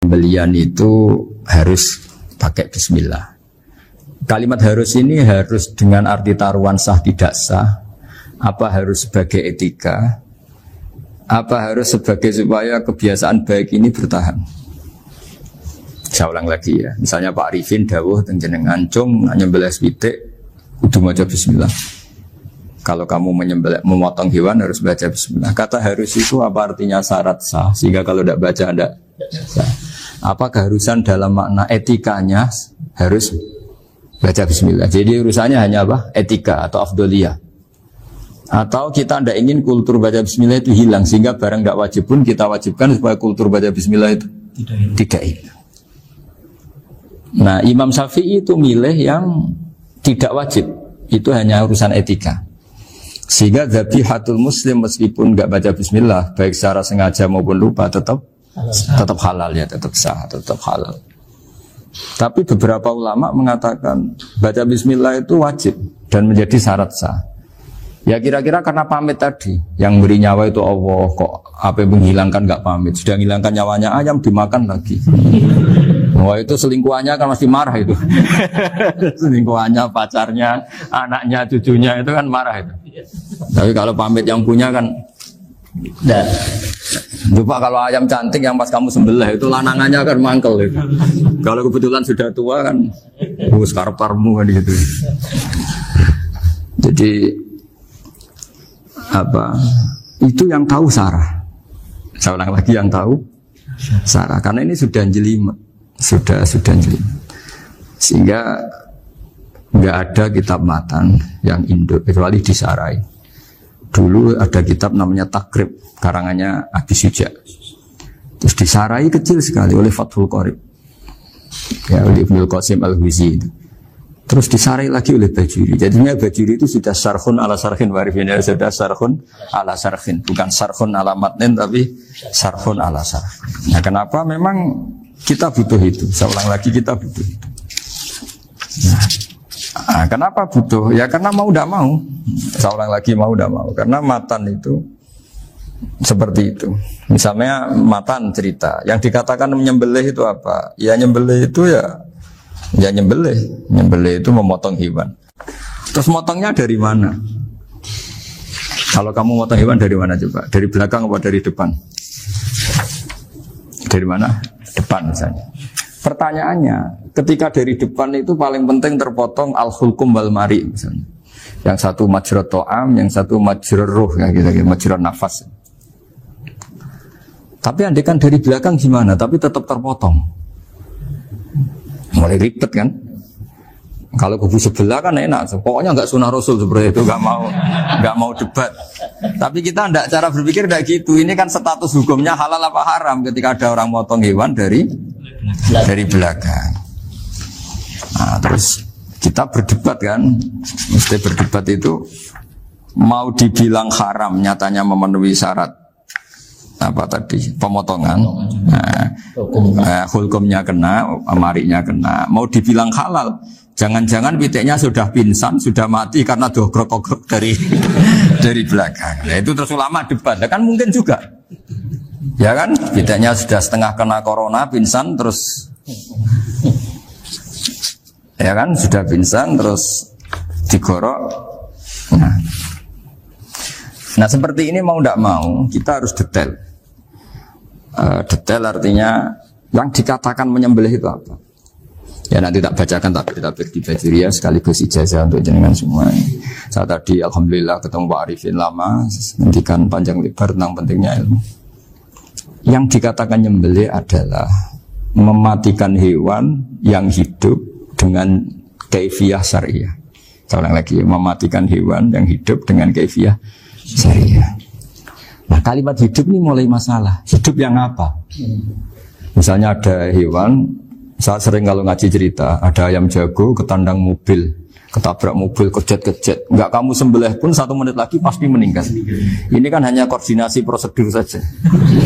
Pembelian itu harus pakai bismillah. Kalimat harus ini harus dengan arti taruhan sah tidak sah. Apa harus sebagai etika? Apa harus sebagai supaya kebiasaan baik ini bertahan? Saya ulang lagi ya. Misalnya Pak Arifin dawuh teng jenengan cung nyembelih pitik kudu maca bismillah. Kalau kamu memotong hewan harus baca bismillah. Kata harus itu apa artinya syarat sah? Sehingga kalau tidak baca tidak sah. Apa keharusan dalam makna etikanya harus baca bismillah. Jadi urusannya hanya apa? Etika atau afdoliyah. Atau kita tidak ingin kultur baca bismillah itu hilang, sehingga barang tidak wajib pun kita wajibkan supaya kultur baca bismillah itu tidak hilang. Nah, Imam Syafi'i itu milih yang tidak wajib. Itu hanya urusan etika. Sehingga dhabihatul muslim meskipun tidak baca bismillah, baik secara sengaja maupun lupa tetap halal ya, tetap sah, tetap halal. Tapi beberapa ulama mengatakan baca bismillah itu wajib dan menjadi syarat sah. Ya kira-kira karena pamit tadi, yang beri nyawa itu Allah, kok apa yang menghilangkan nggak pamit, sudah menghilangkan nyawanya ayam dimakan lagi. Wah itu selingkuhannya kan masih marah itu. Selingkuhannya, pacarnya, anaknya, cucunya itu kan marah itu. Tapi kalau pamit yang punya kan nah, lupa kalau ayam cantik yang pas kamu sembelih itu lanangannya kan mangkel itu. Kalau kebetulan sudah tua kan karep-karepmu kan gitu. Jadi apa? Itu yang tahu Sarah. Saya ulang lagi, yang tahu Sarah, karena ini sudah jelimet. Sudah jelimet. Sehingga nggak ada kitab matan yang Indo kecuali disarai. Dulu ada kitab namanya Takrib, karangannya Abi Suja. Terus disarai kecil sekali oleh Fathul Qorib, ya, oleh Ibnul Qasim Al-Huzi itu. Terus disarai lagi oleh Bajuri. Jadinya Bajuri itu sudah sarhun ala sarhin warifin, ya, sudah sarhun ala sarhin, bukan sarhun ala matnin tapi sarhun ala sarhin. Nah, kenapa memang kita butuh itu? Saya ulang lagi, kita butuh itu. Nah, kenapa butuh? Ya karena mau tidak mau. Saya ulang lagi, mau tidak mau. Karena matan itu seperti itu. Misalnya matan cerita, yang dikatakan menyembelih itu apa? Ya nyembelih itu ya nyembelih itu memotong hewan. Terus motongnya dari mana? Kalau kamu motong hewan dari mana coba? Dari belakang atau dari depan? Dari mana? Depan misalnya. Pertanyaannya, ketika dari depan itu paling penting terpotong al-hulkum wal mari misalnya. Yang satu majrur to'am, yang satu majrur ruh, ya, gitu, majrur nafas. Tapi andekan dari belakang gimana? Tapi tetap terpotong. Mulai ribet kan? Kalau kubu sebelah kan enak, pokoknya nggak sunnah Rasul seperti itu, nggak mau debat. Tapi kita tidak, cara berpikir tidak gitu. Ini kan status hukumnya halal apa haram ketika ada orang motong hewan dari belakang. Nah, terus kita berdebat kan, mesti berdebat itu mau dibilang haram, nyatanya memenuhi syarat apa tadi pemotongan. Hukumnya kena, amarinya kena. Mau dibilang halal, jangan-jangan pitiknya sudah pingsan, sudah mati karena dogrok-dogrok dari belakang. Nah, itu terus ulama debat. Nah, kan mungkin juga, ya kan, pitiknya sudah setengah kena corona, pingsan terus, ya kan, sudah pingsan terus digorok. Nah seperti ini mau tidak mau kita harus detail. Detail artinya yang dikatakan menyembelih itu apa? Ya nanti tak bacakan tapi di Bajuriya sekaligus ijazah untuk jenengan semua. Saya tadi alhamdulillah ketemu Pak Arifin lama, menghentikan panjang lebar tentang pentingnya ilmu. Yang dikatakan menyembelih adalah mematikan hewan yang hidup dengan kaifiyah syariah. Saya ulang lagi, mematikan hewan yang hidup dengan kaifiyah syariah. Nah kalimat hidup ini mulai masalah. Hidup yang apa? Misalnya ada hewan, saya sering kalau ngaji cerita, ada ayam jago ketandang mobil, ketabrak mobil, kejet-kejet. Enggak kamu sembelih pun 1 menit lagi pasti meninggal. Ini kan hanya koordinasi prosedur saja.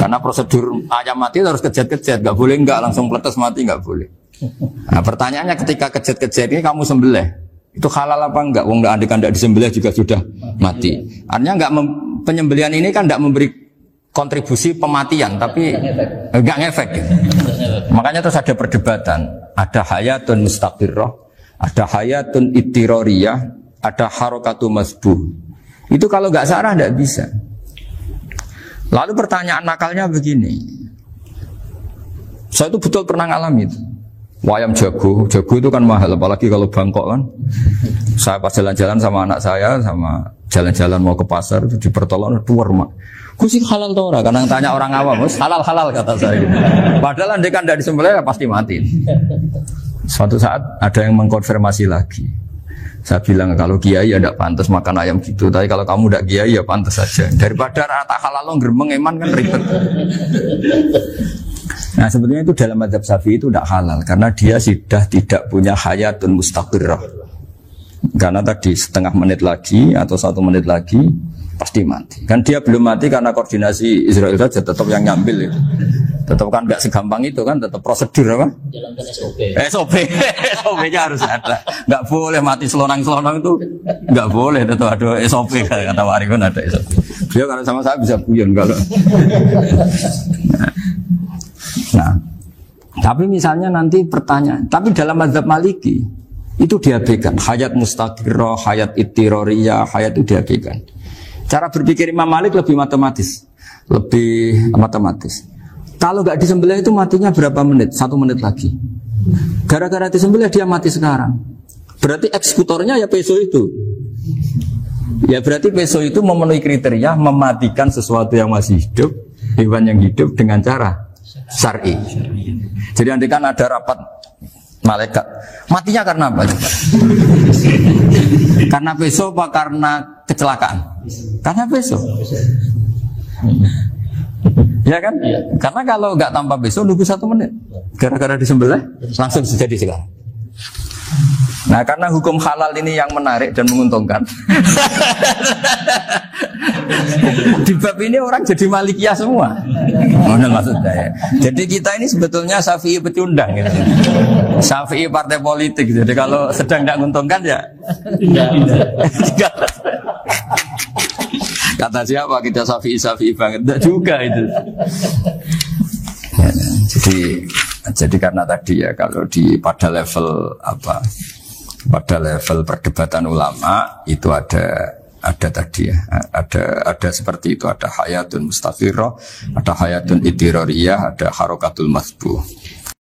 Karena prosedur ayam mati harus kejet-kejet, enggak boleh enggak langsung peletes mati, enggak boleh. Nah pertanyaannya ketika kejet-kejet ini kamu sembelih, itu halal apa enggak? Wong enggak disembelih juga sudah mati. Artinya enggak penyembelihan ini kan enggak memberi kontribusi pematian tapi enggak ngefek. Makanya terus ada perdebatan, ada hayatun mustaqirrah, ada hayatun ittirariyah, ada harokatu masbuh. Itu kalau enggak sarah enggak bisa. Lalu pertanyaan nakalnya begini. Saya itu betul pernah ngalami itu. Wayam jago itu kan mahal, apalagi kalau Bangkok kan. Saya pas jalan-jalan sama anak saya, sama jalan-jalan mau ke pasar itu di pertolongan tuar mak. Kusik halal toh ora? Karena tanya orang awam, halal kata saya. Padahal andai kan tidak disembelih ya pasti mati. Suatu saat ada yang mengkonfirmasi lagi. Saya bilang kalau kiai ya tidak pantas makan ayam gitu, tapi kalau kamu tidak kiai ya pantas saja. Daripada rata halal lo geremeng eman kan ribet. Nah sebetulnya itu dalam mazhab Syafi'i itu tidak halal karena dia sudah tidak punya hayatun mustaqirrah. Karena tadi setengah menit lagi atau 1 menit lagi pasti mati. Kan dia belum mati karena koordinasi Israel saja, tetap yang nyambil itu. Tetap kan nggak segampang itu kan, tetap prosedur apa? Jalankan SOP. SOP-nya harus ada. Nggak boleh mati selonang-selonang itu, nggak boleh. Tetap ada SOP kata Pak Arifin ada SOP. Dia kalau sama saya bisa buyon kalau. Nah, tapi misalnya nanti pertanyaan, tapi dalam mazhab Maliki itu diabaikan, hayat mustaqirrah, hayat ittirariyah, hayat itu diabaikan. Cara berpikir Imam Malik lebih matematis. Kalau nggak disembelih itu matinya berapa menit? 1 menit lagi. Gara-gara disembelih dia mati sekarang. Berarti eksekutornya ya peso itu. Ya berarti peso itu memenuhi kriteria mematikan sesuatu yang masih hidup, hewan yang hidup dengan cara syar'i. Jadi andai kan ada rapat malaikat, matinya karena apa? Karena peso apa karena kecelakaan? Karena peso. Ya kan? Ya. Karena kalau nggak tanpa peso nunggu 1 menit, gara-gara disembelih langsung jadi sekarang. Nah karena hukum halal ini yang menarik dan menguntungkan. Di bab ini orang jadi Malikiyah semua. Mana maksudnya ya? Jadi kita ini sebetulnya Syafi'i pecundang gitu. Syafi'i partai politik. Jadi kalau sedang tidak menguntungkan ya kata siapa kita Syafi'i banget. Tidak juga itu. Ya, jadi karena tadi ya kalau pada level apa? Pada level perdebatan ulama itu ada tadi ya, ada seperti itu, ada hayatun mustaqirrah, ada hayatun ittirariyah, ada harokatul masbuh.